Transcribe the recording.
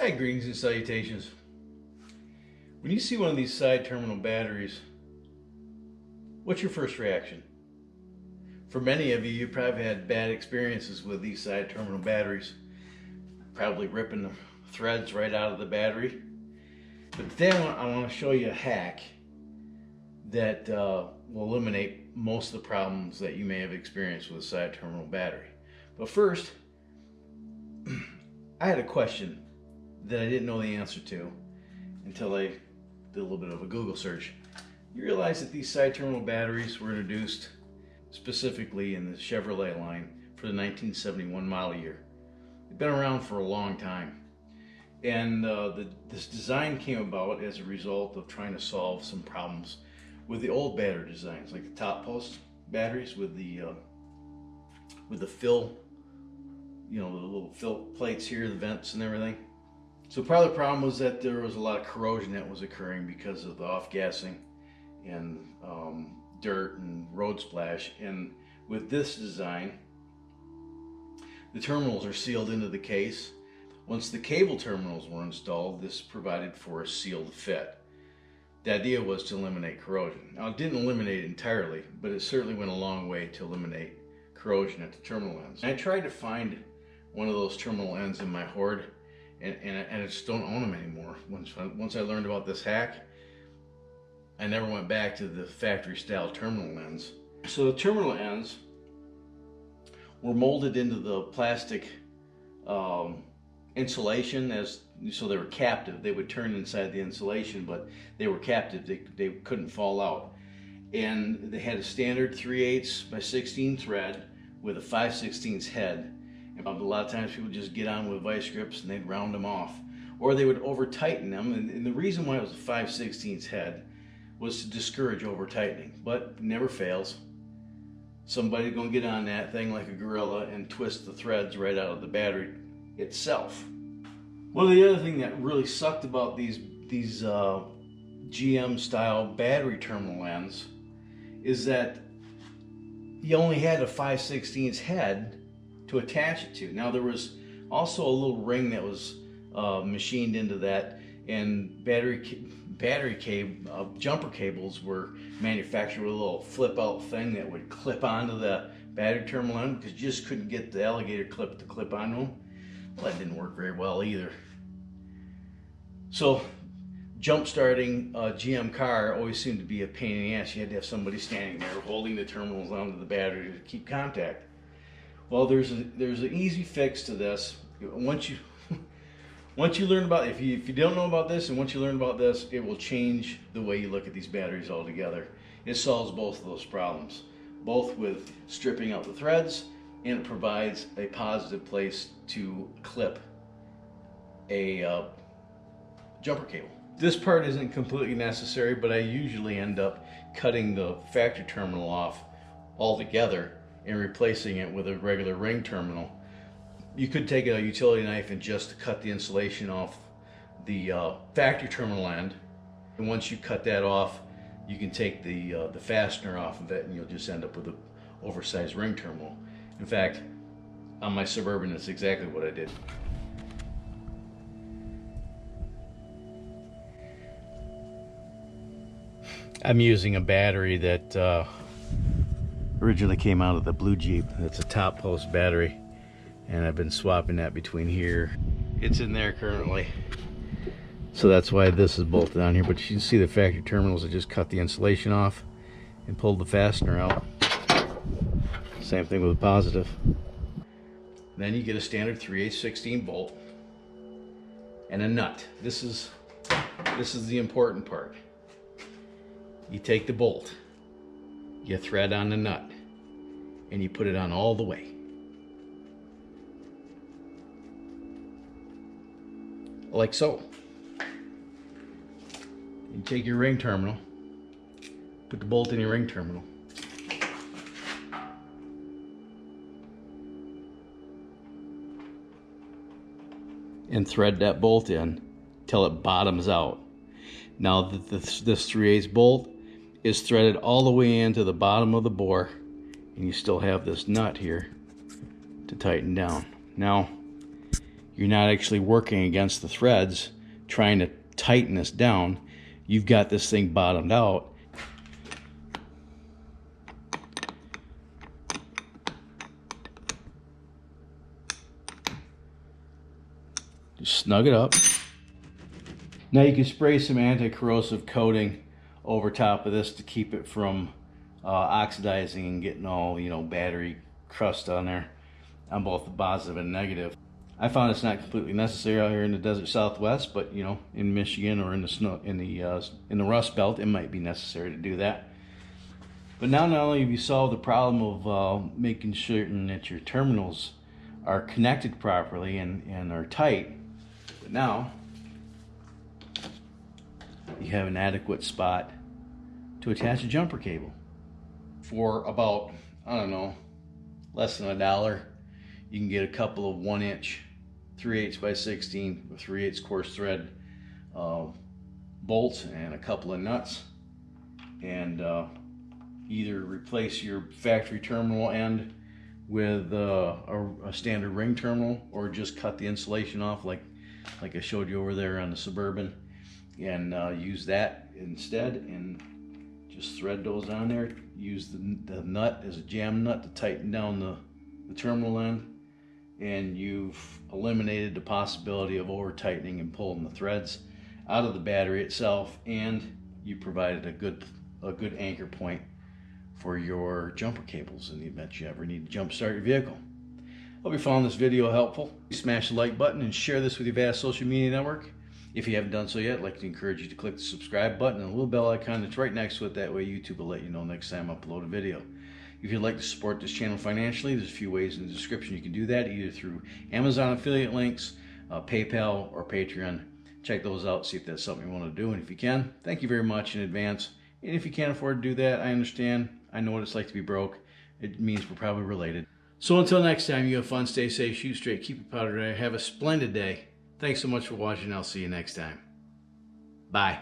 Hi, greetings and salutations. When you see one of these side terminal batteries, what's your first reaction? For many of you, you probably had bad experiences with these side terminal batteries, probably ripping the threads right out of the battery. But today I want to show you a hack that will eliminate most of the problems that you may have experienced with a side terminal battery. But first, I had a question that I didn't know the answer to until I did a little bit of a Google search. You realize that these side terminal batteries were introduced specifically in the Chevrolet line for the 1971 model year. They've been around for a long time. And this design came about as a result of trying to solve some problems with the old battery designs, like the top post batteries with the fill, the little fill plates here, the vents and everything. So part of the problem was that there was a lot of corrosion that was occurring because of the off-gassing and dirt and road splash. And with this design, the terminals are sealed into the case. Once the cable terminals were installed, this provided for a sealed fit. The idea was to eliminate corrosion. Now, it didn't eliminate it entirely, but it certainly went a long way to eliminate corrosion at the terminal ends. And I tried to find one of those terminal ends in my hoard, and I just don't own them anymore. Once I learned about this hack, I never went back to the factory style terminal ends. So the terminal ends were molded into the plastic insulation, so they were captive. They would turn inside the insulation, but they were captive. They couldn't fall out. And they had a standard 3/8 by 16 thread with a 5/16 head. And a lot of times people just get on with vice grips and they'd round them off, or they would over tighten them. And the reason why it was a 5/16 head was to discourage over tightening, but never fails. Somebody's gonna get on that thing like a gorilla and twist the threads right out of the battery itself. One of the other thing that really sucked about these GM style battery terminal ends is that you only had a 5/16 head to attach it to. Now, there was also a little ring that was machined into that, and jumper cables were manufactured with a little flip out thing that would clip onto the battery terminal end, because you just couldn't get the alligator clip to clip onto them. Well, that didn't work very well either. So jump starting a GM car always seemed to be a pain in the ass. You had to have somebody standing there holding the terminals onto the battery to keep contact. Well, there's an easy fix to this. Once you learn about, if you don't know about this, and once you learn about this, it will change the way you look at these batteries altogether. It solves both of those problems, both with stripping out the threads, and it provides a positive place to clip a jumper cable. This part isn't completely necessary, but I usually end up cutting the factory terminal off altogether and replacing it with a regular ring terminal. You could take a utility knife and just cut the insulation off the factory terminal end, and once you cut that off, you can take the fastener off of it, and you'll just end up with an oversized ring terminal. In fact, on my Suburban, that's exactly what I did. I'm using a battery that originally came out of the blue Jeep. It's a top post battery, and I've been swapping that between here. It's in there currently, so that's why this is bolted on here. But you can see the factory terminals. I just cut the insulation off and pulled the fastener out. Same thing with the positive. Then you get a standard 3/8/16 bolt and a nut. This is the important part. You take the bolt, you thread on the nut, and you put it on all the way. Like so. You take your ring terminal, put the bolt in your ring terminal, and thread that bolt in till it bottoms out. Now this 3/8 bolt is threaded all the way into the bottom of the bore, and you still have this nut here to tighten down. Now you're not actually working against the threads trying to tighten this down. You've got this thing bottomed out. Just snug it up. Now you can spray some anti-corrosive coating over top of this to keep it from oxidizing and getting all, you know, battery crust on there on both the positive and negative. I found it's not completely necessary out here in the desert Southwest, but you know, in Michigan or in the snow, in the Rust Belt, it might be necessary to do that. But now, not only have you solved the problem of making certain that your terminals are connected properly and are tight, but now you have an adequate spot to attach a jumper cable. For about, I don't know, less than $1, you can get a couple of 1-inch 3/8 by 16 with 3/8 coarse thread bolts and a couple of nuts, and either replace your factory terminal end with a standard ring terminal, or just cut the insulation off like I showed you over there on the Suburban, and use that instead, and just thread those on there. Use the nut as a jam nut to tighten down the terminal end, and you've eliminated the possibility of over tightening and pulling the threads out of the battery itself, and you provided a good anchor point for your jumper cables in the event you ever need to jump start your vehicle. Hope you found this video helpful. Smash the like button and share this with your vast social media network. If you haven't done so yet, I'd like to encourage you to click the subscribe button and the little bell icon that's right next to it. That way YouTube will let you know next time I upload a video. If you'd like to support this channel financially, there's a few ways in the description you can do that, either through Amazon affiliate links, PayPal, or Patreon. Check those out, see if that's something you want to do. And if you can, thank you very much in advance. And if you can't afford to do that, I understand. I know what it's like to be broke. It means we're probably related. So until next time, you have fun, stay safe, shoot straight, keep your powder dry, have a splendid day. Thanks so much for watching. I'll see you next time. Bye.